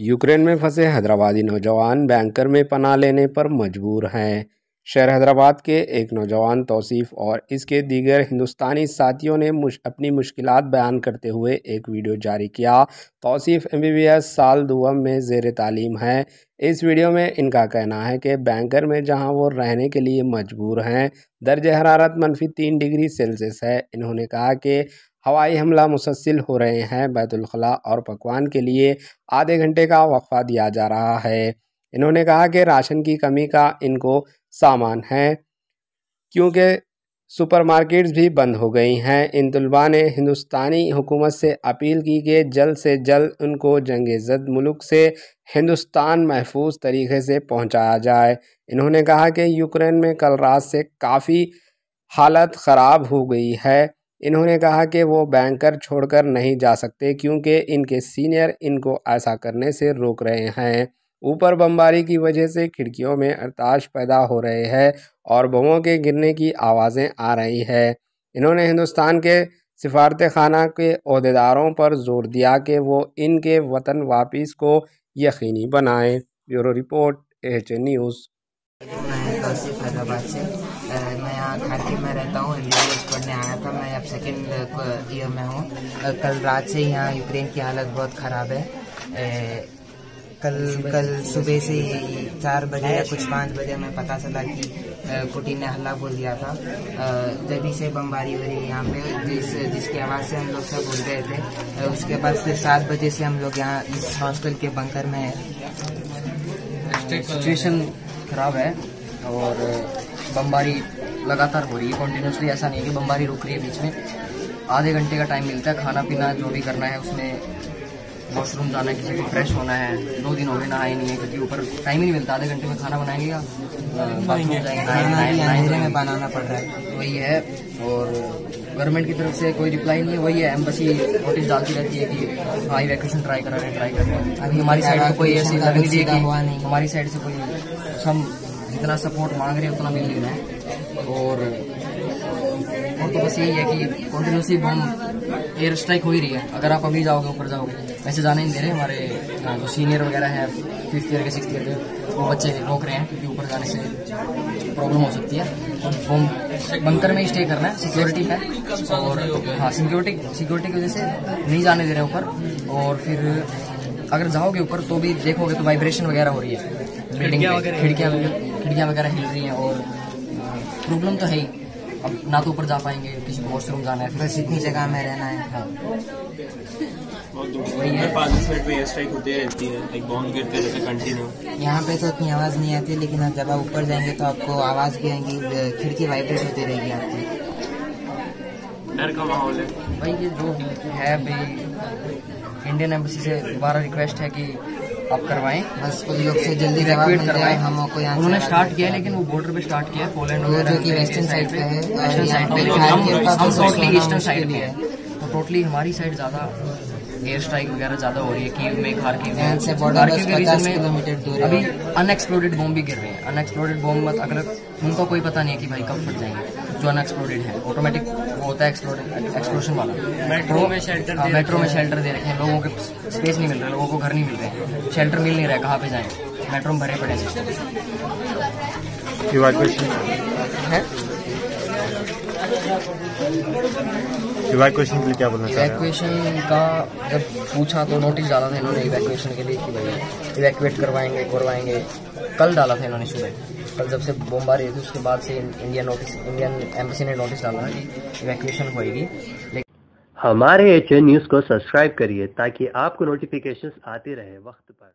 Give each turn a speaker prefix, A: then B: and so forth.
A: Ukraine में फंसे हैदराबादी नौजवान बैंकर में पनाह लेने पर मजबूर हैं। शहर हैदराबाद के एक नौजवान तौसीफ और इसके दीगर हिंदुस्तानी साथियों ने अपनी मुश्किलात बयान करते हुए एक वीडियो जारी किया। तौसीफ MBBS साल दुआम में ज़ेर तालीम है। इस वीडियो में इनका कहना है कि बैंकर में जहां वो रहने के लिए मजबूर हैं, दर्ज हरारत -3 डिग्री सेल्सियस है। इन्होंने कहा कि हवाई हमला मुसलसल हो रहे हैं। बैतुल खला और पकवान के लिए आधे घंटे का वक्फा दिया जा रहा है। इन्होंने कहा कि राशन की कमी का इनको सामान है क्योंकि सुपरमार्केट्स भी बंद हो गई हैं। इन तलबा ने हिंदुस्तानी हुकूमत से अपील की कि जल्द से जल्द उनको जंग-ए-ज़द मुल्क से हिंदुस्तान महफूज तरीके से पहुंचाया जाए। इन्होंने कहा कि यूक्रेन में कल रात से काफ़ी हालत ख़राब हो गई है। इन्होंने कहा कि वो बैंकर छोड़कर नहीं जा सकते क्योंकि इनके सीनियर इनको ऐसा करने से रोक रहे हैं। ऊपर बमबारी की वजह से खिड़कियों में अर्ताश पैदा हो रहे हैं और बमों के गिरने की आवाज़ें आ रही है। इन्होंने हिंदुस्तान के सिफारत खाना के ओहदेदारों पर जोर दिया कि वो इनके वतन वापस को यकीनी बनाएं। Bureau report, AHA news.
B: मैं तौसीफ हैदराबाद से मैं यहाँ खारकी में रहता हूँ। MBBS पढ़ने आया था। मैं अब सेकेंड ईयर में हूँ। कल रात से यहाँ यूक्रेन की हालत बहुत ख़राब है। कल सुबह से 4 बजे या कुछ 5 बजे हमें पता चला कि पुतिन ने हल्ला बोल दिया था। जल्दी से बमबारी हो रही है यहाँ पे, जिसकी आवाज़ से हम लोग सब उठ गए थे। उसके बाद फिर 7 बजे से हम लोग यहाँ इस हॉस्टल के बंकर में हैं।
C: सिचुएशन ख़राब है और बमबारी लगातार हो रही है कंटिन्यूसली। ऐसा नहीं है कि बमबारी रुक रही है, बीच में आधे घंटे का टाइम मिलता है। खाना पीना जो भी करना है उसमें, वॉशरूम जाना है, किसी को फ्रेश होना है, 2 दिन हो गए नहाए नहीं है क्योंकि ऊपर टाइम ही नहीं मिलता। आधे घंटे में खाना बनाएंगे या बाथरूम जाएंगे,
B: अंधेरे में बनाना पड़ रहा है,
C: वही है। और गवर्नमेंट की तरफ से कोई रिप्लाई नहीं है। वही है, एम्बेसी नोटिस डालती रहती है कि हाँ इवैक्यूएशन ट्राई कर रहे हैं। अभी हमारी साइड से कोई ऐसी लग नहीं है, हमारी साइड से कोई हम जितना सपोर्ट मांग रहे हैं उतना मिल नहीं रहा है। और तो बस यही है कि कंटिन्यूसली बम एयर स्ट्राइक हो ही रही है। अगर आप अभी जाओगे, ऊपर जाओगे, वैसे जाने नहीं दे रहे। हमारे जो सीनियर वगैरह हैं, 5th ईयर के 6th ईयर के, वो बच्चे रोक रहे हैं क्योंकि ऊपर जाने से प्रॉब्लम हो सकती है। और बम बंकर में ही स्टे करना है, सिक्योरिटी है। और हाँ, सिक्योरिटी की वजह से नहीं जाने दे रहे ऊपर। और फिर अगर जाओगे ऊपर तो भी देखोगे तो वाइब्रेशन वगैरह हो रही है, खिड़कियाँ वगैरह हिल रही हैं और प्रॉब्लम तो है ही। अब ना तो ऊपर जा पाएंगे, किसी को वॉशरूम जाना है,
B: बस इतनी जगह में रहना है।
C: हाँ,
D: वही है। 5 मिनट में एयर स्ट्राइक होती रहती है, एक बॉम्ब गिरते रहते कंटिन्यू।
B: यहाँ पे तो इतनी आवाज़ नहीं आती, लेकिन आप जब आप ऊपर जाएंगे तो आपको आवाज़ भी आएंगी, खिड़की वाइब्रेट होती रहेगी आपकी।
D: डर का माहौल है
C: भाई। ये जो है भाई, इंडियन एम्बेसी से दोबारा रिक्वेस्ट है कि आप करवाएं,
B: बस उन लोग से जल्दी इवैक्यूएट करवाएं। हमको यहाँ
C: उन्होंने स्टार्ट किया है, लेकिन वो बॉर्डर पे स्टार्ट किया है, पोलैंड वगैरह
B: जो कि वेस्टर्न साइड पे है,
C: वेस्टर्न साइड पे, लेकिन हम टोटली ईस्टर्न साइड पे है। तो टोटली हमारी साइड ज़्यादा एयर स्ट्राइक वगैरह ज़्यादा हो रही है। कीव में, खारकीव में,
B: खारकीव के रीजन में
C: अभी अनएक्सप्लोडेड बॉम्ब भी गिर रहे हैं। अनएक्सप्लोडेड बॉम्ब मत, अगर उनको कोई पता नहीं है कि भाई कब फट जाएंगे। जो अनएक्सप्लोडेड है ऑटोमेटिक वो होता है एक्सप्लोशन वाला। मेट्रो में शेल्टर दे रखे हैं लोगों के, स्पेस नहीं मिल रहा, लोगों को घर नहीं मिल रहे, शेल्टर मिल नहीं रहा है, कहाँ पे जाएं? मेट्रो में भरे पड़े हैं।
E: इवैक्यूएशन के लिए क्या बोलना चाह रहे हैं?
C: इवैक्यूएशन का जब पूछा तो नोटिस डाला था इन्होंने इवैक्यूएशन के लिए कि भाई इवैक्यूएट करवाएंगे। कल डाला था इन्होंने सुबह। कल जब से बमबारी हुई थी उसके बाद से इंडियन एम्बेसी ने नोटिस डाला कि इवैक्यूएशन होएगी।
E: हमारे AHA न्यूज़ को सब्सक्राइब करिए ताकि आपको नोटिफिकेशंस आती रहे वक्त पर।